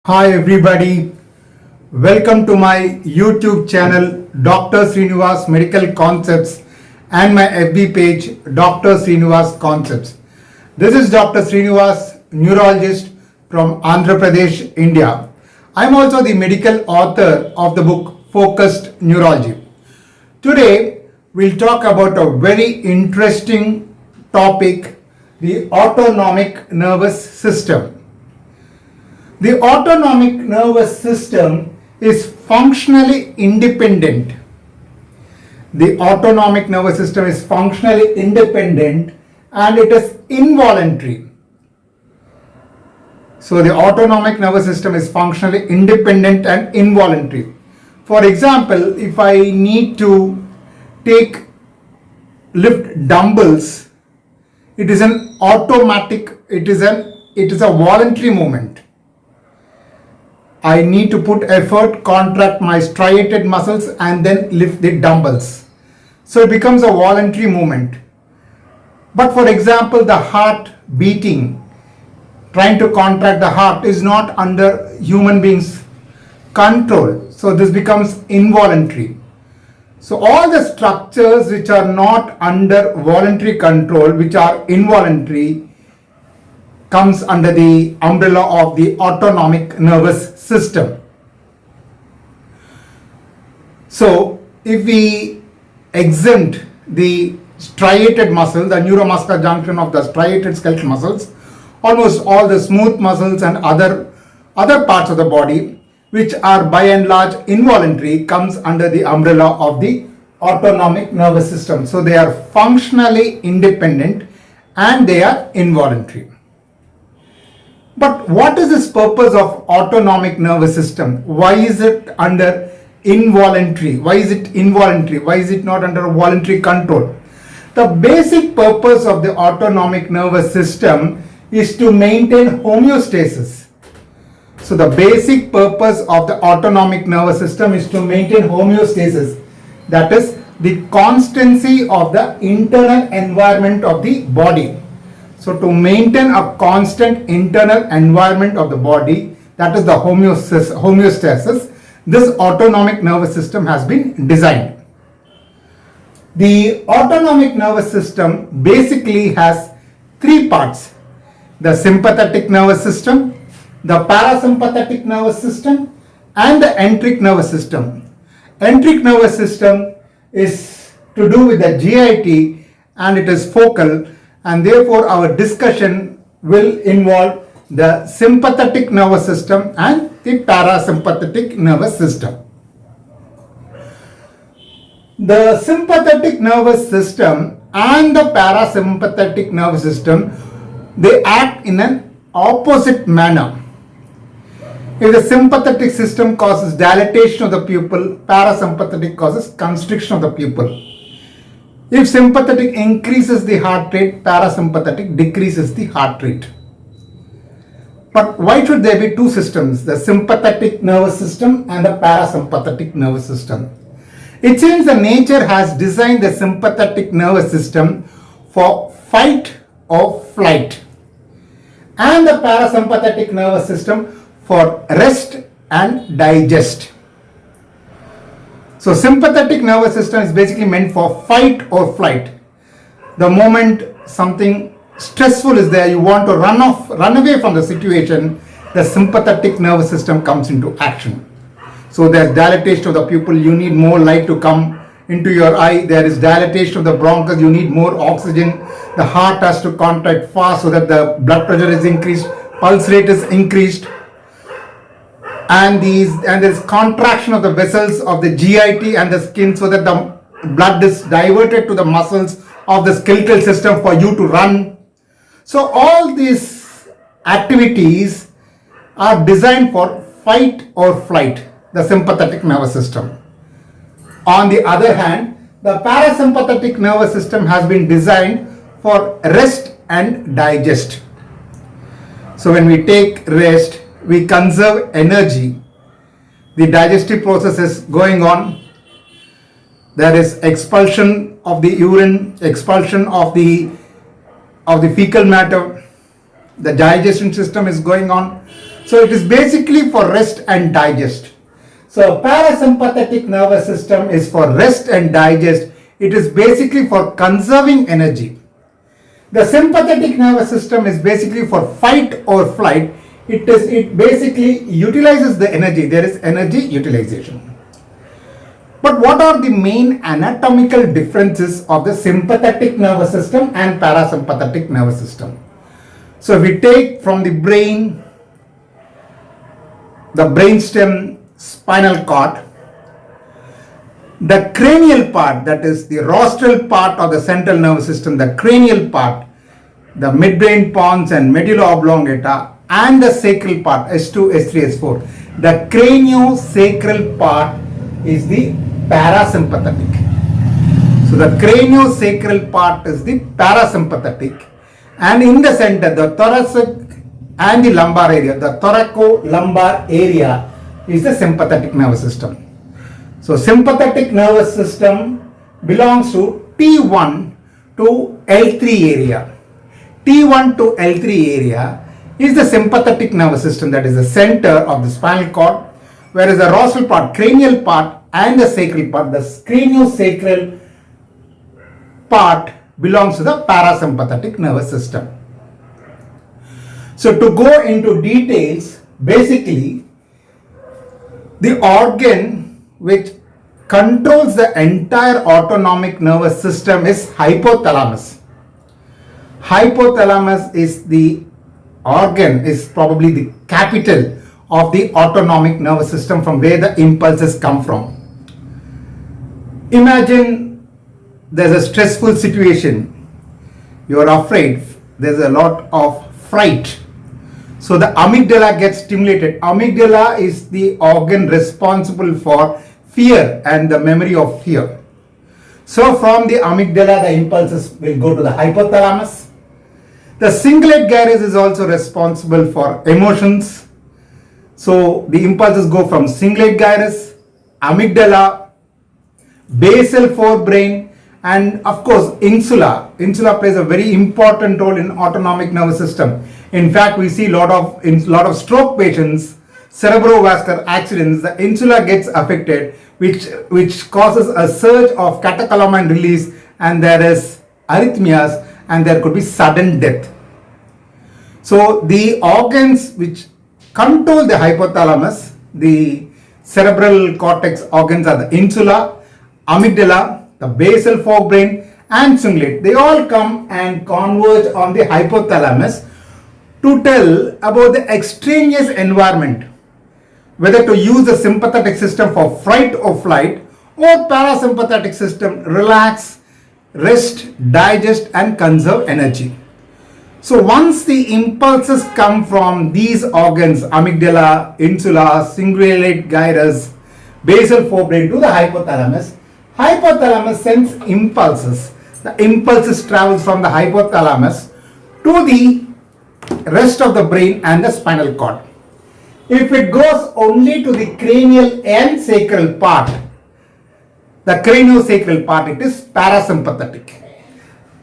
Hi everybody, welcome to my YouTube channel Dr. Sreenivas Medical Concepts and my FB page Dr. Sreenivas Concepts. This is Dr. Sreenivas, neurologist from Andhra Pradesh, India. I am also the medical author of the book Focused Neurology. Today we'll talk about a very interesting topic, the autonomic nervous system. The autonomic nervous system is functionally independent. The autonomic nervous system is functionally independent and it is involuntary. So the autonomic nervous system is functionally independent and involuntary. For example, if I need to lift dumbbells, it is an automatic, it is a voluntary movement. I need to put effort, contract my striated muscles and then lift the dumbbells. So it becomes a voluntary movement. But for example, the heart beating, trying to contract the heart is not under human beings' control. So this becomes involuntary. So all the structures which are not under voluntary control, which are involuntary, comes under the umbrella of the autonomic nervous system. So if we exempt the striated muscle, the neuromuscular junction of the striated skeletal muscles, almost all the smooth muscles and other parts of the body, which are by and large involuntary, comes under the umbrella of the autonomic nervous system. So they are functionally independent and they are involuntary. But what is this purpose of autonomic nervous system? Why is it under involuntary? Why is it involuntary? Why is it not under voluntary control? The basic purpose of the autonomic nervous system is to maintain homeostasis. So the basic purpose of the autonomic nervous system is to maintain homeostasis. That is the constancy of the internal environment of the body. So to maintain a constant internal environment of the body, that is the homeostasis, this autonomic nervous system has been designed. The autonomic nervous system basically has three parts: the sympathetic nervous system, the parasympathetic nervous system, and the enteric nervous system. Enteric nervous system is to do with the GIT and it is focal, and therefore our discussion will involve the sympathetic nervous system and the parasympathetic nervous system. The sympathetic nervous system and the parasympathetic nervous system, they act in an opposite manner. If the sympathetic system causes dilatation of the pupil, parasympathetic causes constriction of the pupil. If sympathetic increases the heart rate, parasympathetic decreases the heart rate. But why should there be two systems, the sympathetic nervous system and the parasympathetic nervous system? It seems that nature has designed the sympathetic nervous system for fight or flight, and the parasympathetic nervous system for rest and digest. So sympathetic nervous system is basically meant for fight or flight. The moment something stressful is there, you want to run away from the situation, the sympathetic nervous system comes into action. So there's dilatation of the pupil, you need more light to come into your eye. There is dilatation of the bronchus, you need more oxygen. The heart has to contract fast so that the blood pressure is increased, pulse rate is increased. And there is contraction of the vessels of the GIT and the skin so that the blood is diverted to the muscles of the skeletal system for you to run. So all these activities are designed for fight or flight, the sympathetic nervous system. On the other hand, the parasympathetic nervous system has been designed for rest and digest. So when we take rest, we conserve energy. The digestive process is going on. There is expulsion of the urine, expulsion of the fecal matter. The digestion system is going on. So it is basically for rest and digest. So parasympathetic nervous system is for rest and digest. It is basically for conserving energy. The sympathetic nervous system is basically for fight or flight. It basically utilizes the energy. There is energy utilization. But what are the main anatomical differences of the sympathetic nervous system and parasympathetic nervous system? So if we take from the brain, the brainstem, spinal cord, the cranial part, that is the rostral part of the central nervous system, the cranial part, the midbrain pons and medulla oblongata, and the sacral part, S2, S3, S4. The craniosacral part is the parasympathetic. So the craniosacral part is the parasympathetic, and in the center, the thoracic and the lumbar area, the thoracolumbar area is the sympathetic nervous system. So sympathetic nervous system belongs to T1 to L3 area. T1 to L3 area is the sympathetic nervous system, that is the center of the spinal cord, whereas the rostral part, cranial part and the sacral part, the craniosacral part belongs to the parasympathetic nervous system. So to go into details, basically the organ which controls the entire autonomic nervous system is hypothalamus. Hypothalamus is the organ, is probably the capital of the autonomic nervous system, from where the impulses come from. Imagine there's a stressful situation, you're afraid, there's a lot of fright. So the amygdala gets stimulated. Amygdala is the organ responsible for fear and the memory of fear. So from the amygdala, the impulses will go to the hypothalamus. The cingulate gyrus is also responsible for emotions. So the impulses go from cingulate gyrus, amygdala, basal forebrain, and of course insula. Insula plays a very important role in autonomic nervous system. In fact, we see lot of stroke patients, cerebrovascular accidents, the insula gets affected, which causes a surge of catecholamine release, and there is arrhythmias, and there could be sudden death. So the organs which control the hypothalamus, the cerebral cortex organs, are the insula, amygdala, the basal forebrain, and cingulate. They all come and converge on the hypothalamus to tell about the extraneous environment, whether to use the sympathetic system for fight or flight, or parasympathetic system, relax, rest, digest, and conserve energy. So once the impulses come from these organs, amygdala, insula, cingulate gyrus, basal forebrain, to the hypothalamus, hypothalamus sends impulses. The impulses travels from the hypothalamus to the rest of the brain and the spinal cord. If it goes only to the cranial and sacral part, the craniosacral part, it is parasympathetic.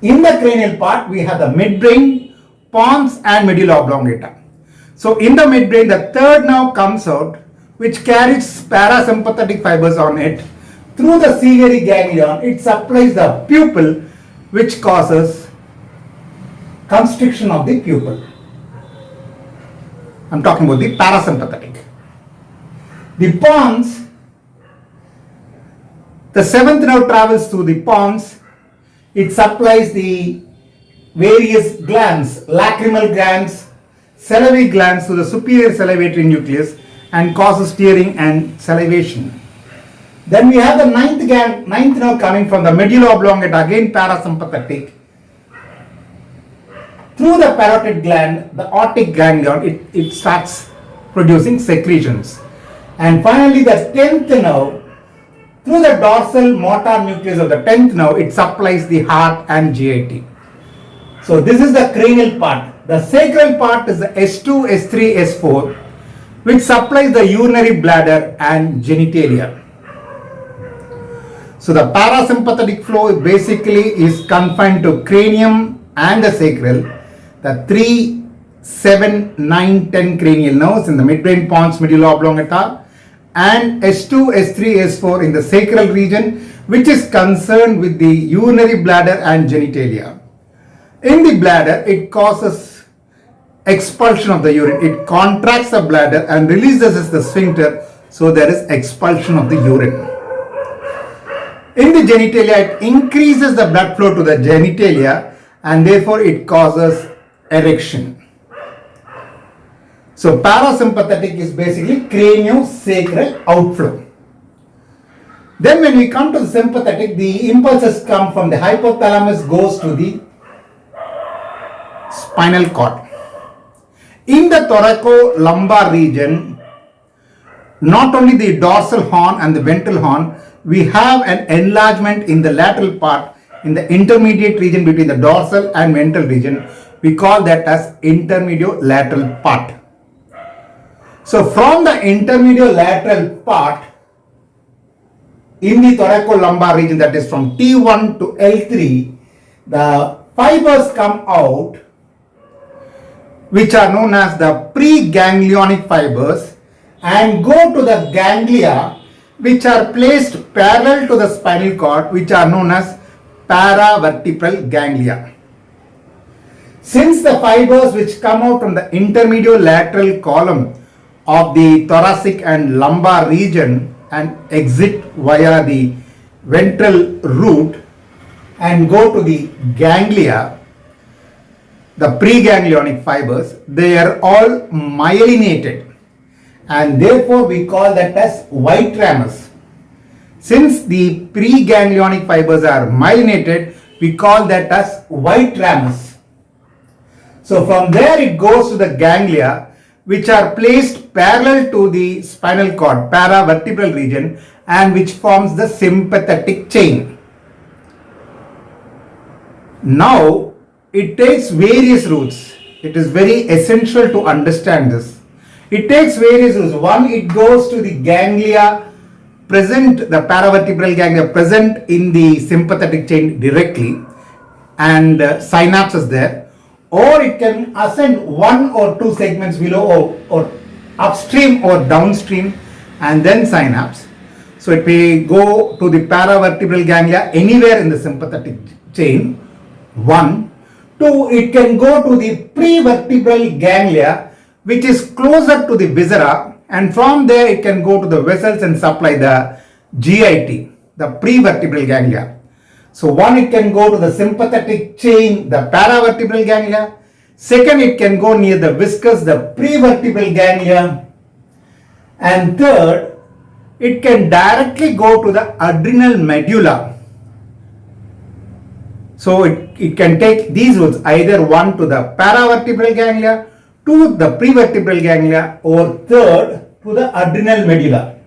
In the cranial part, we have the midbrain, pons, and medulla oblongata. So in the midbrain, the third nerve comes out, which carries parasympathetic fibers on it. Through the ciliary ganglion, it supplies the pupil, which causes constriction of the pupil. I'm talking about the parasympathetic. The pons, the seventh nerve travels through the pons. It supplies the various glands, lacrimal glands, salivary glands to the superior salivatory nucleus, and causes tearing and salivation. Then we have the ninth nerve coming from the medulla oblongata, again parasympathetic. Through the parotid gland, the otic ganglion, it starts producing secretions. And finally the 10th nerve, through the dorsal motor nucleus of the 10th nerve, it supplies the heart and GIT. So this is the cranial part. The sacral part is the S2, S3, S4, which supplies the urinary bladder and genitalia. So the parasympathetic flow basically is confined to cranium and the sacral. The three 7, 9, 10 cranial nerves in the midbrain, pons, medulla oblongata, and S2, S3, S4 in the sacral region, which is concerned with the urinary bladder and genitalia. In the bladder, it causes expulsion of the urine. It contracts the bladder and releases the sphincter, so there is expulsion of the urine. In the genitalia, it increases the blood flow to the genitalia and therefore it causes erection. So parasympathetic is basically craniosacral outflow. Then when we come to the sympathetic, the impulses come from the hypothalamus, goes to the spinal cord. In the thoracolumbar region, not only the dorsal horn and the ventral horn, we have an enlargement in the lateral part, in the intermediate region between the dorsal and ventral region. We call that as intermediolateral part. So from the intermediolateral part in the thoracolumbar region, that is from T1 to L3, the fibers come out which are known as the preganglionic fibers and go to the ganglia which are placed parallel to the spinal cord, which are known as paravertebral ganglia. Since the fibers which come out from the intermediolateral column of the thoracic and lumbar region and exit via the ventral root and go to the ganglia, the preganglionic fibers, they are all myelinated and therefore we call that as white ramus. Since the preganglionic fibers are myelinated, we call that as white ramus. So from there it goes to the ganglia which are placed parallel to the spinal cord, paravertebral region, and which forms the sympathetic chain. Now it takes various routes. It is very essential to understand this. It takes various routes. One, it goes to the ganglia present, the paravertebral ganglia present in the sympathetic chain directly, and synapses there. Or it can ascend one or two segments below or upstream or downstream and then synapse. So it may go to the paravertebral ganglia anywhere in the sympathetic chain. 1. 2. It can go to the prevertebral ganglia which is closer to the viscera, and from there it can go to the vessels and supply the GIT, the prevertebral ganglia. So one, it can go to the sympathetic chain, the paravertebral ganglia. Second, it can go near the viscus, the prevertebral ganglia. And third, it can directly go to the adrenal medulla. So it can take these routes, either one to the paravertebral ganglia, to the prevertebral ganglia, or third to the adrenal medulla.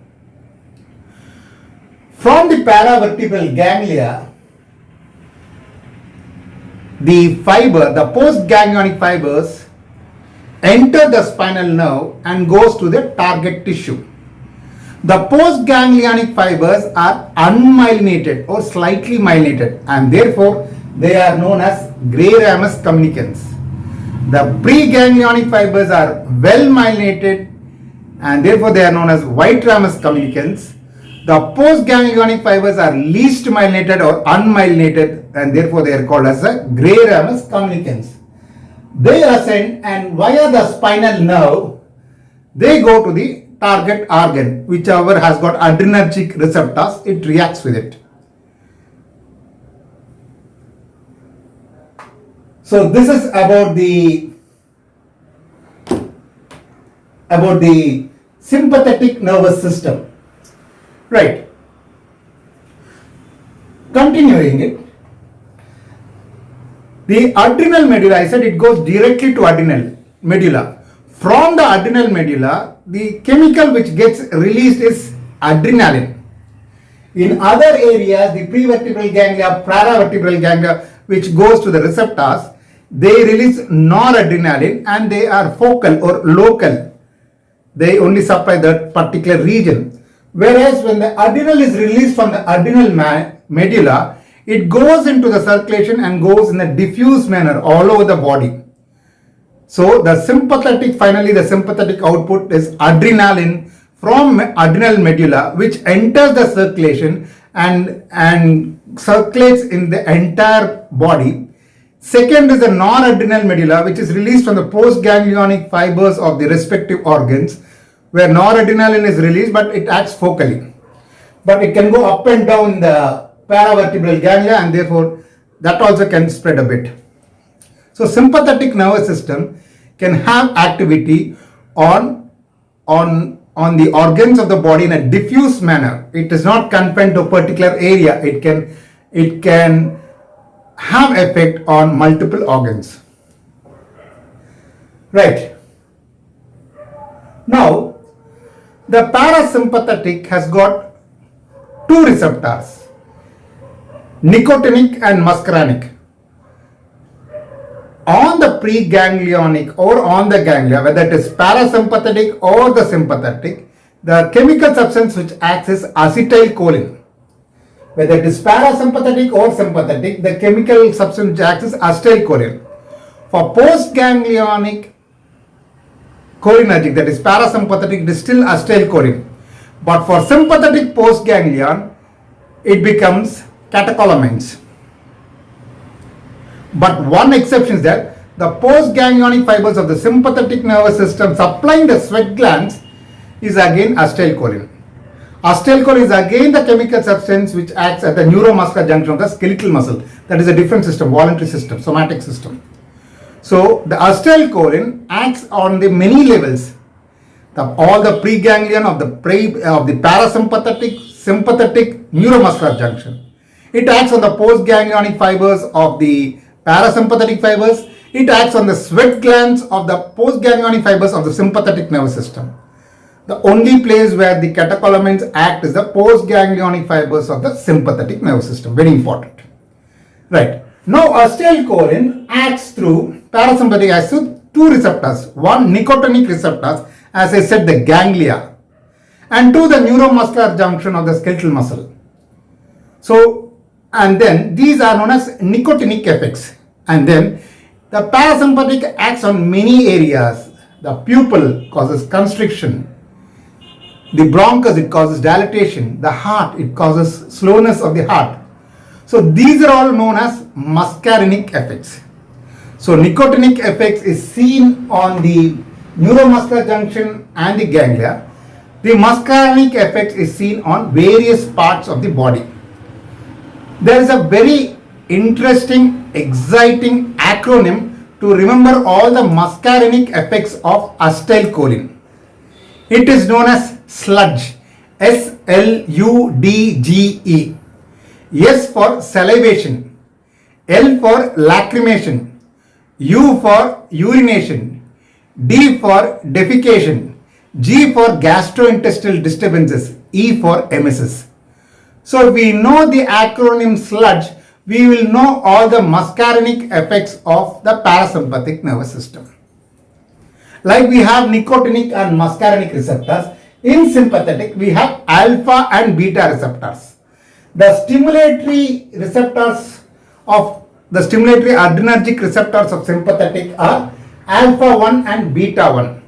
From the paravertebral ganglia, the fiber, the postganglionic fibers enter the spinal nerve and goes to the target tissue. The postganglionic fibers are unmyelinated or slightly myelinated and therefore they are known as grey ramus communicants. The preganglionic fibers are well myelinated and therefore they are known as white ramus communicants. The postganglionic fibers are least myelinated or unmyelinated and therefore they are called as the grey ramus communicants. They ascend and via the spinal nerve, they go to the target organ, whichever has got adrenergic receptors, it reacts with it. So this is about the sympathetic nervous system. Right. Continuing it, the adrenal medulla, I said it goes directly to adrenal medulla. From the adrenal medulla, the chemical which gets released is adrenaline. In other areas, the prevertebral ganglia, paravertebral ganglia, which goes to the receptors, they release noradrenaline and they are focal or local. They only supply that particular region. Whereas when the adrenal is released from the adrenal medulla, it goes into the circulation and goes in a diffuse manner all over the body. So the sympathetic, finally the sympathetic output is adrenaline from adrenal medulla, which enters the circulation and circulates in the entire body. Second is the noradrenal medulla, which is released from the postganglionic fibers of the respective organs, where noradrenaline is released, but it acts focally. But it can go up and down the paravertebral ganglia, and therefore that also can spread a bit. So sympathetic nervous system can have activity on the organs of the body in a diffuse manner. It is not confined to a particular area. It can have effect on multiple organs. Right. Now, the parasympathetic has got two receptors, nicotinic and muscarinic. On the preganglionic or on the ganglia, whether it is parasympathetic or the sympathetic, the chemical substance which acts is acetylcholine. Whether it is parasympathetic or sympathetic, the chemical substance which acts is acetylcholine. For postganglionic cholinergic, that is parasympathetic, it is still acetylcholine. But for sympathetic postganglion, it becomes catecholamines. But one exception is that the postganglionic fibers of the sympathetic nervous system supplying the sweat glands is again acetylcholine. Acetylcholine is again the chemical substance which acts at the neuromuscular junction of the skeletal muscle. That is a different system, voluntary system, somatic system. So the acetylcholine acts on the many levels. All the preganglion of the parasympathetic, sympathetic, neuromuscular junction. It acts on the postganglionic fibers of the parasympathetic fibers. It acts on the sweat glands of the postganglionic fibers of the sympathetic nervous system. The only place where the catecholamines act is the postganglionic fibers of the sympathetic nervous system. Very important. Right. Now acetylcholine acts through parasympathetic, acts through two receptors. One, nicotinic receptors, as I said, the ganglia, and two, the neuromuscular junction of the skeletal muscle. So, and then these are known as nicotinic effects. And then the parasympathetic acts on many areas. The pupil causes constriction. The bronchus, it causes dilatation. The heart, it causes slowness of the heart. So these are all known as muscarinic effects. So nicotinic effects is seen on the neuromuscular junction and the ganglia. The muscarinic effects is seen on various parts of the body. There is a very interesting, exciting acronym to remember all the muscarinic effects of acetylcholine. It is known as sludge. S-L-U-D-G-E. S for salivation, L for lacrimation, U for urination, D for defecation, G for gastrointestinal disturbances, E for emesis. So if we know the acronym sludge, we will know all the muscarinic effects of the parasympathetic nervous system. Like we have nicotinic and muscarinic receptors, in sympathetic we have alpha and beta receptors. The stimulatory receptors of the stimulatory adrenergic receptors of sympathetic are alpha 1 and beta 1.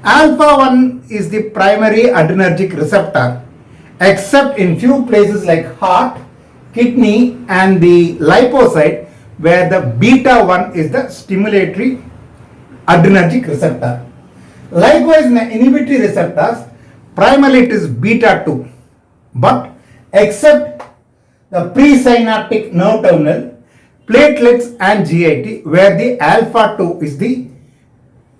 Alpha 1 is the primary adrenergic receptor, except in few places like heart, kidney and the lipocyte, where the beta 1 is the stimulatory adrenergic receptor. Likewise, in the inhibitory receptors, primarily it is beta 2, but except the presynaptic nerve terminal, platelets and GIT, where the alpha 2 is the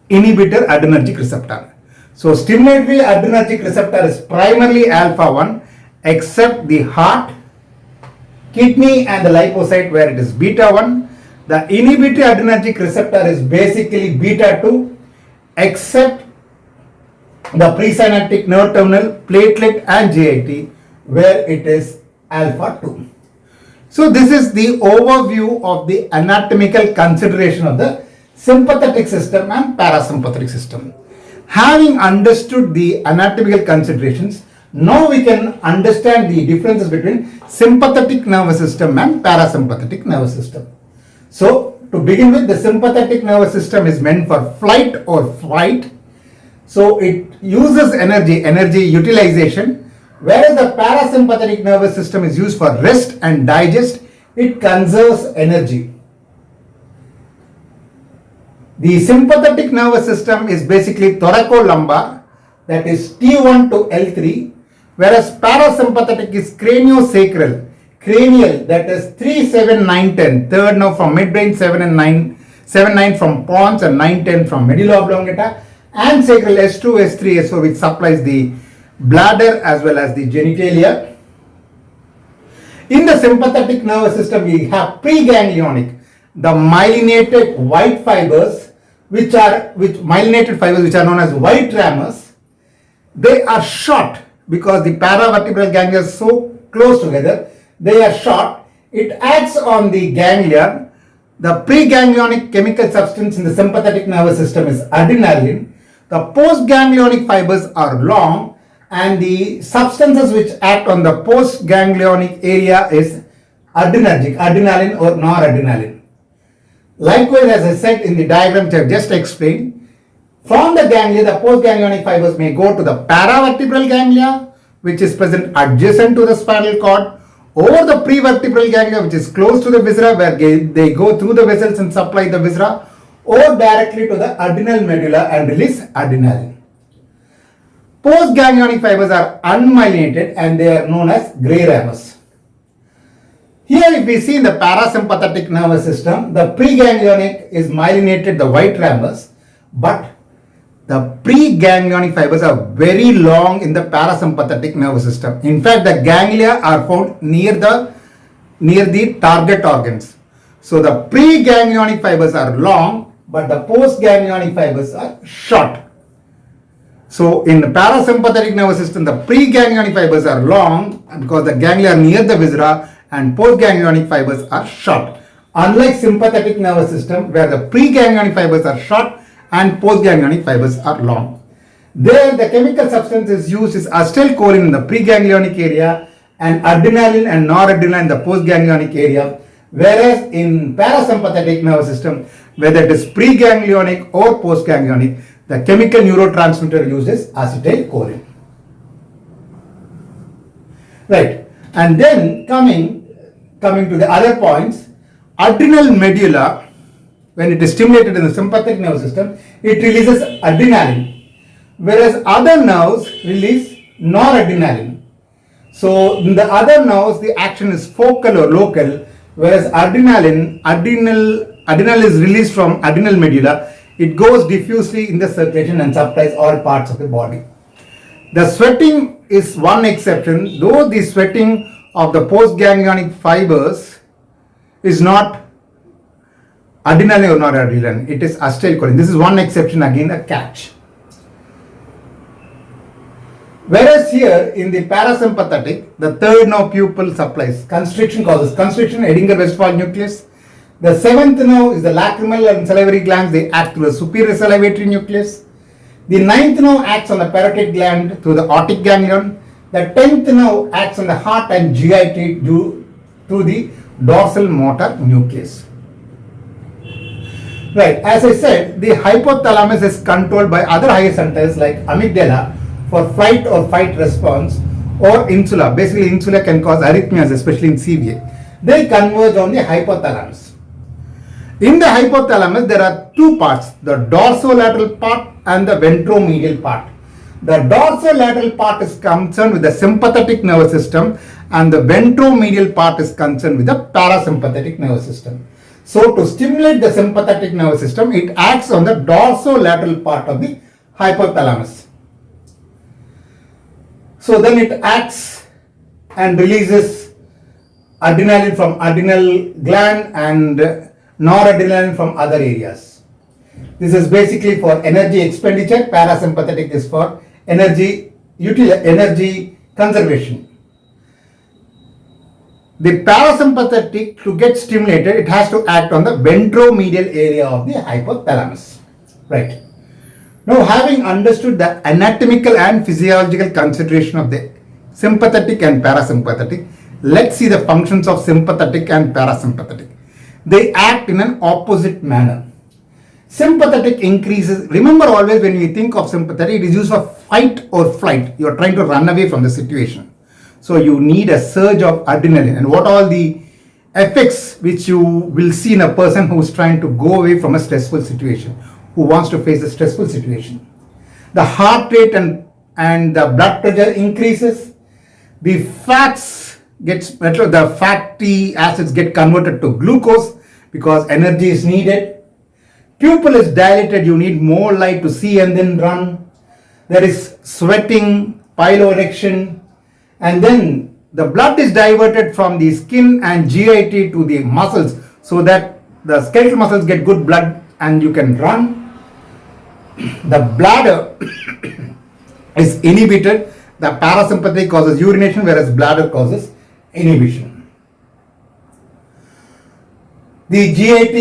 inhibitor adrenergic receptor. So stimulatory adrenergic receptor is primarily alpha 1, except the heart, kidney and the lipocyte, where it is beta 1. The inhibitory adrenergic receptor is basically beta 2, except the presynaptic nerve terminal, platelet and GIT, where it is alpha 2. So this is the overview of the anatomical consideration of the sympathetic system and parasympathetic system. Having understood the anatomical considerations, now we can understand the differences between sympathetic nervous system and parasympathetic nervous system. So to begin with, the sympathetic nervous system is meant for flight or fight. So it uses energy utilization, whereas the parasympathetic nervous system is used for rest and digest. It conserves energy. The sympathetic nervous system is basically thoracolumbar, that is T1 to L3, whereas parasympathetic is craniosacral, cranial, that is 3, 7, 9, 10, third nerve from midbrain, 7 and 9, 7, 9 from pons and 9, 10 from medulla oblongata, and sacral S2, S3, S4, which supplies the bladder as well as the genitalia. In the sympathetic nervous system, we have preganglionic, the myelinated white fibers, which are known as white ramus. They are short because the paravertebral ganglia is so close together. They are short. It acts on the ganglia. The preganglionic chemical substance in the sympathetic nervous system is adrenaline. The postganglionic fibers are long, and the substances which act on the postganglionic area is adrenergic, adrenaline or noradrenaline. Likewise, as I said in the diagram which I have just explained, from the ganglia, the postganglionic fibers may go to the paravertebral ganglia, which is present adjacent to the spinal cord, or the prevertebral ganglia, which is close to the viscera, where they go through the vessels and supply the viscera, or directly to the adrenal medulla and release adrenaline. Postganglionic fibers are unmyelinated and they are known as gray ramus. Here, if we see in the parasympathetic nervous system, the preganglionic is myelinated, the white ramus, but the preganglionic fibers are very long in the parasympathetic nervous system. In fact, the ganglia are found near the target organs. So the preganglionic fibers are long, but the postganglionic fibers are short. So in the parasympathetic nervous system, the preganglionic fibers are long because the ganglia are near the viscera, and postganglionic fibers are short. Unlike sympathetic nervous system, where the preganglionic fibers are short and postganglionic fibers are long. There, the chemical substance is used is acetylcholine in the preganglionic area and adrenaline and noradrenaline in the postganglionic area. Whereas in parasympathetic nervous system, whether it is preganglionic or postganglionic, the chemical neurotransmitter used is acetylcholine. Right, and then coming to the other points, adrenal medulla, when it is stimulated in the sympathetic nervous system, it releases adrenaline, whereas other nerves release noradrenaline. So in the other nerves, the action is focal or local, whereas adrenal is released from adrenal medulla. It goes diffusely in the circulation and supplies all parts of the body. The sweating is one exception, though the sweating of the postganglionic fibers is not adrenaline or noradrenaline, it is acetylcholine. This is one exception, again a catch. Whereas here in the parasympathetic, the third nerve pupil supplies constriction, causes constriction, Edinger-Westphal nucleus. The seventh nerve is the lacrimal and salivary glands, they act through the superior salivatory nucleus. The ninth nerve acts on the parotid gland through the otic ganglion. The 10th nerve acts on the heart and GI through the dorsal motor nucleus. Right, as I said, the hypothalamus is controlled by other higher centers like amygdala for flight or fight response, or insula. Basically, insula can cause arrhythmias, especially in CVA. They converge on the hypothalamus. In the hypothalamus, there are two parts, the dorsolateral part and the ventromedial part. The dorsolateral part is concerned with the sympathetic nervous system, and the ventromedial part is concerned with the parasympathetic nervous system. So to stimulate the sympathetic nervous system, it acts on the dorsolateral part of the hypothalamus. So then it acts and releases adrenaline from adrenal gland and noradrenaline from other areas. This is basically for energy expenditure. Parasympathetic is for energy conservation. The parasympathetic, to get stimulated, it has to act on the ventromedial area of the hypothalamus. Right. Now, having understood the anatomical and physiological consideration of the sympathetic and parasympathetic, let's see the functions of sympathetic and parasympathetic. they act in an opposite manner. Sympathetic increases. Remember always when we think of sympathetic, it is used for fight or flight. You are trying to run away from the situation. So you need a surge of adrenaline. And what are the effects which you will see in a person who is trying to go away from a stressful situation, who wants to face a stressful situation? The heart rate and the blood pressure increases. The the fatty acids get converted to glucose because energy is needed. Pupil is dilated, you need more light to see and then run. There is sweating, piloerection, and then the blood is diverted from the skin and GIT to the muscles so that the skeletal muscles get good blood and you can run. The bladder is inhibited. The parasympathetic causes urination, whereas bladder causes inhibition. The GIT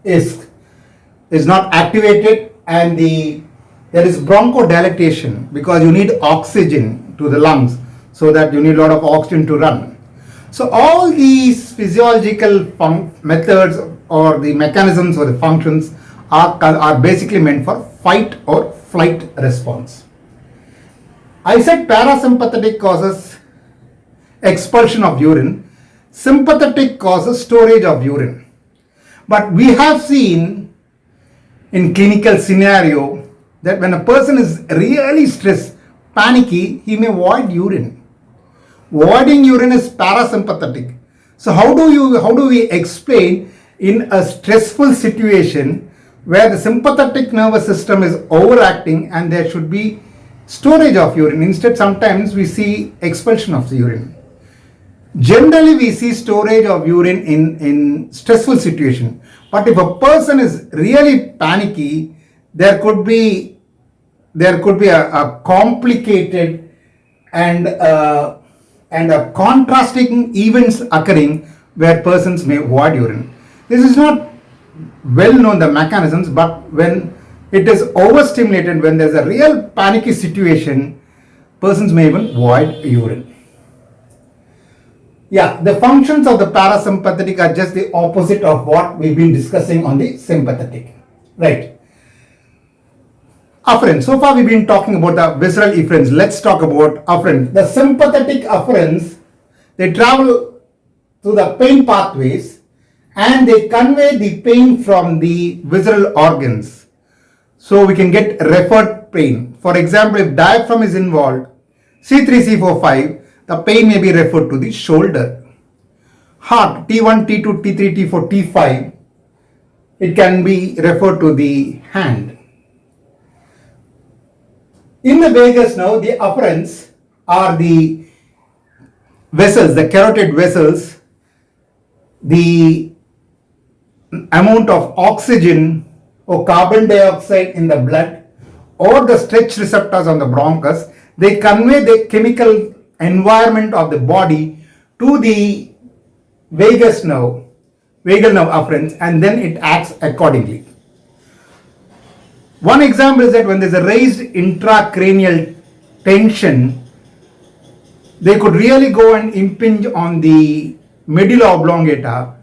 is not activated, and there is bronchodilation because you need oxygen to the lungs, so that you need a lot of oxygen to run. So all these physiological methods or the mechanisms or the functions are basically meant for fight or flight response. I said parasympathetic causes expulsion of urine. Sympathetic causes storage of urine. But we have seen in clinical scenario that when a person is really stressed, panicky, he may void urine. Voiding urine is parasympathetic. So how do we explain in a stressful situation where the sympathetic nervous system is overacting and there should be storage of urine? Instead, sometimes we see expulsion of the urine. Generally, we see storage of urine in stressful situation. But if a person is really panicky, there could be a complicated and a contrasting events occurring where persons may void urine. This is not well known, the mechanisms, but when it is overstimulated, when there's a real panicky situation, persons may even void urine. Yeah, the functions of the parasympathetic are just the opposite of what we've been discussing on the sympathetic. Right. Afferents. So far we've been talking about the visceral efferents. Let's talk about afferents. The sympathetic afferents, they travel through the pain pathways and they convey the pain from the visceral organs. So we can get referred pain. For example, if diaphragm is involved, C3, C4, 5, the pain may be referred to the shoulder. Heart, T1, T2, T3, T4, T5, it can be referred to the hand. In the vagus nerve, the afferents are the vessels, the carotid vessels, the amount of oxygen or carbon dioxide in the blood or the stretch receptors on the bronchus. They convey the chemical environment of the body to the vagal nerve afferents, and then it acts accordingly. One example is that when there's a raised intracranial tension, they could really go and impinge on the medulla oblongata,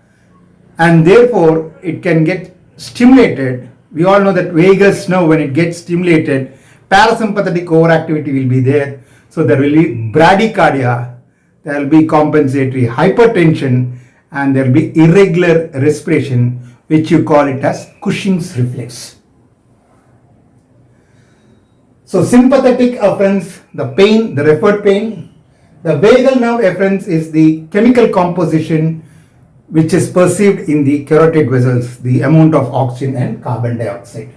and therefore it can get stimulated. We all know that vagus nerve, when it gets stimulated, parasympathetic overactivity will be there. So there will be bradycardia, there will be compensatory hypertension, and there will be irregular respiration, which you call it as Cushing's reflex. So sympathetic afferents, the pain, the referred pain. The vagal nerve afferents is the chemical composition which is perceived in the carotid vessels, the amount of oxygen and carbon dioxide.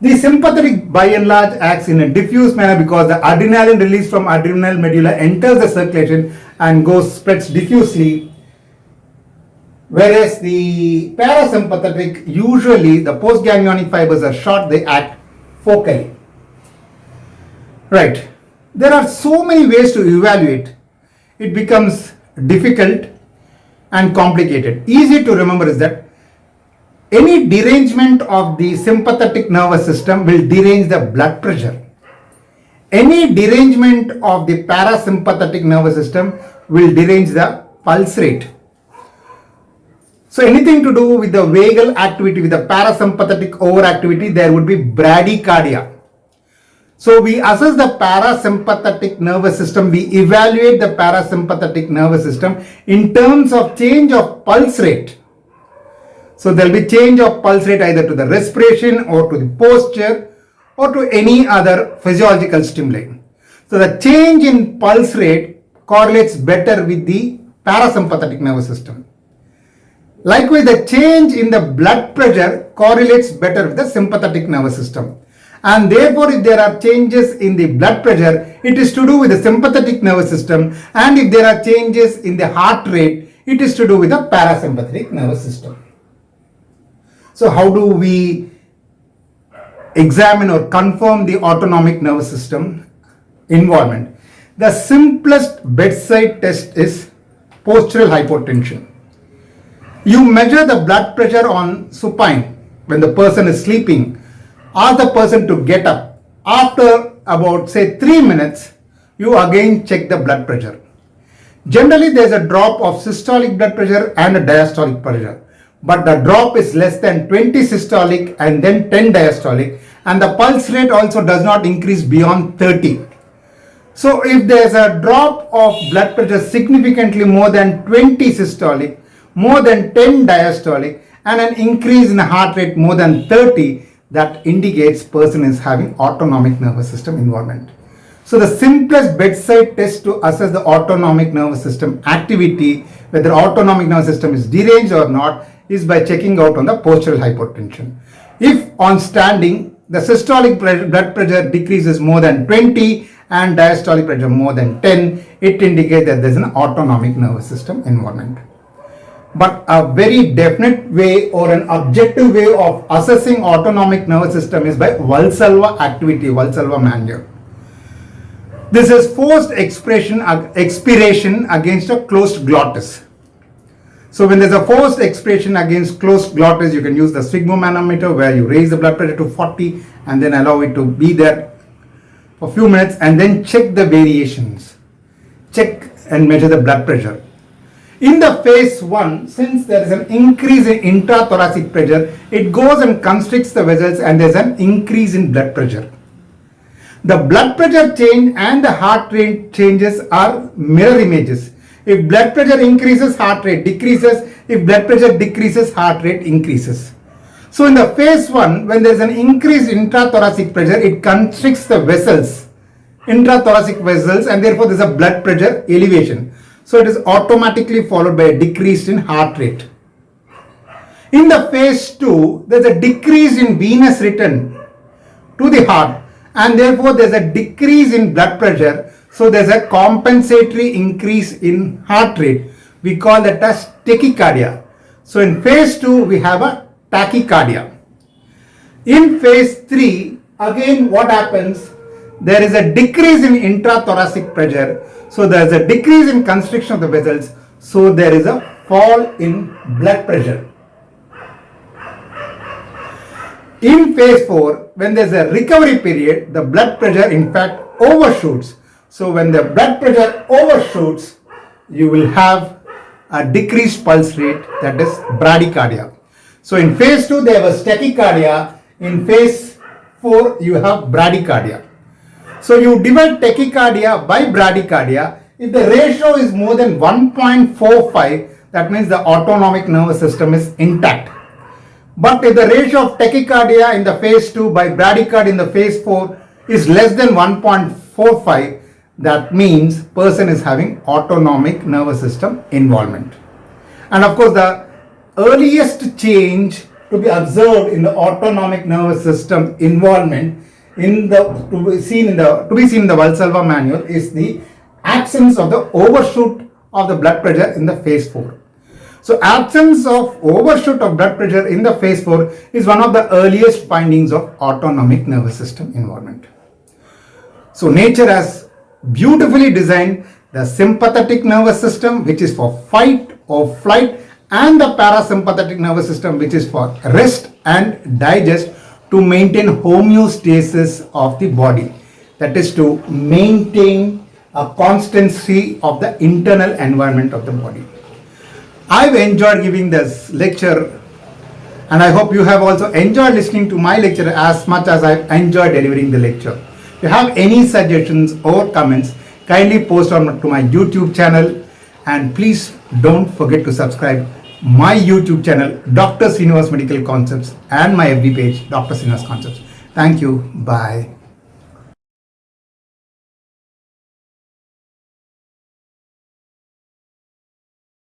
The sympathetic by and large acts in a diffuse manner because the adrenaline released from adrenal medulla enters the circulation and spreads diffusely, whereas the parasympathetic, usually the postganglionic fibers are short, they act focally. Right. There are so many ways to evaluate. It becomes difficult and complicated. Easy to remember is that any derangement of the sympathetic nervous system will derange the blood pressure. Any derangement of the parasympathetic nervous system will derange the pulse rate. So anything to do with the vagal activity, with the parasympathetic overactivity, there would be bradycardia. So we assess the parasympathetic nervous system, we evaluate the parasympathetic nervous system in terms of change of pulse rate. So there will be change of pulse rate either to the respiration or to the posture or to any other physiological stimuli. So the change in pulse rate correlates better with the parasympathetic nervous system. Likewise, the change in the blood pressure correlates better with the sympathetic nervous system. And therefore, if there are changes in the blood pressure, it is to do with the sympathetic nervous system. And if there are changes in the heart rate, it is to do with the parasympathetic nervous system. So how do we examine or confirm the autonomic nervous system involvement? The simplest bedside test is postural hypotension. You measure the blood pressure on supine when the person is sleeping. Ask the person to get up. After about say 3 minutes, you again check the blood pressure. Generally, there is a drop of systolic blood pressure and a diastolic pressure. But the drop is less than 20 systolic and then 10 diastolic, and the pulse rate also does not increase beyond 30. So if there is a drop of blood pressure significantly more than 20 systolic, more than 10 diastolic, and an increase in heart rate more than 30, that indicates person is having autonomic nervous system involvement. So the simplest bedside test to assess the autonomic nervous system activity, whether autonomic nervous system is deranged or not, is by checking out on the postural hypotension. If on standing, the systolic blood pressure decreases more than 20 and diastolic pressure more than 10, it indicates that there is an autonomic nervous system involvement. But a very definite way or an objective way of assessing autonomic nervous system is by Valsalva activity, Valsalva manual. This is forced expiration against a closed glottis. So when there's a forced expiration against closed glottis, you can use the sphygmomanometer where you raise the blood pressure to 40 and then allow it to be there for a few minutes and then check the variations. Check and measure the blood pressure. In the phase 1, since there is an increase in intrathoracic pressure, it goes and constricts the vessels and there is an increase in blood pressure. The blood pressure change and the heart rate changes are mirror images. If blood pressure increases, heart rate decreases. If blood pressure decreases, heart rate increases. So in the phase 1, when there is an increased intrathoracic pressure, it constricts the vessels, intrathoracic vessels, and therefore there is a blood pressure elevation. So it is automatically followed by a decrease in heart rate. In the phase 2, there is a decrease in venous return to the heart and therefore there is a decrease in blood pressure. So there is a compensatory increase in heart rate. We call that as tachycardia. So in phase 2, we have a tachycardia. In phase 3, again what happens? There is a decrease in intrathoracic pressure. So there is a decrease in constriction of the vessels. So there is a fall in blood pressure. In phase 4, when there is a recovery period, the blood pressure in fact overshoots. So when the blood pressure overshoots, you will have a decreased pulse rate, that is bradycardia. So in phase 2, there was tachycardia. In phase 4, you have bradycardia. So you divide tachycardia by bradycardia. If the ratio is more than 1.45, that means the autonomic nervous system is intact. But if the ratio of tachycardia in the phase 2 by bradycardia in the phase 4 is less than 1.45, that means person is having autonomic nervous system involvement. And of course, the earliest change to be observed in the autonomic nervous system involvement to be seen in the Valsalva manual is the absence of the overshoot of the blood pressure in the phase 4. So absence of overshoot of blood pressure in the phase 4 is one of the earliest findings of autonomic nervous system involvement. So nature has beautifully designed the sympathetic nervous system, which is for fight or flight, and the parasympathetic nervous system, which is for rest and digest, to maintain homeostasis of the body. That is to maintain a constancy of the internal environment of the body. I've enjoyed giving this lecture, and I hope you have also enjoyed listening to my lecture as much as I enjoyed delivering the lecture. If you have any suggestions or comments, kindly post on to my YouTube channel, and please don't forget to subscribe my YouTube channel, Dr. Sreenivas Medical Concepts, and my FB page, Dr. Sreenivas Concepts. Thank you. Bye.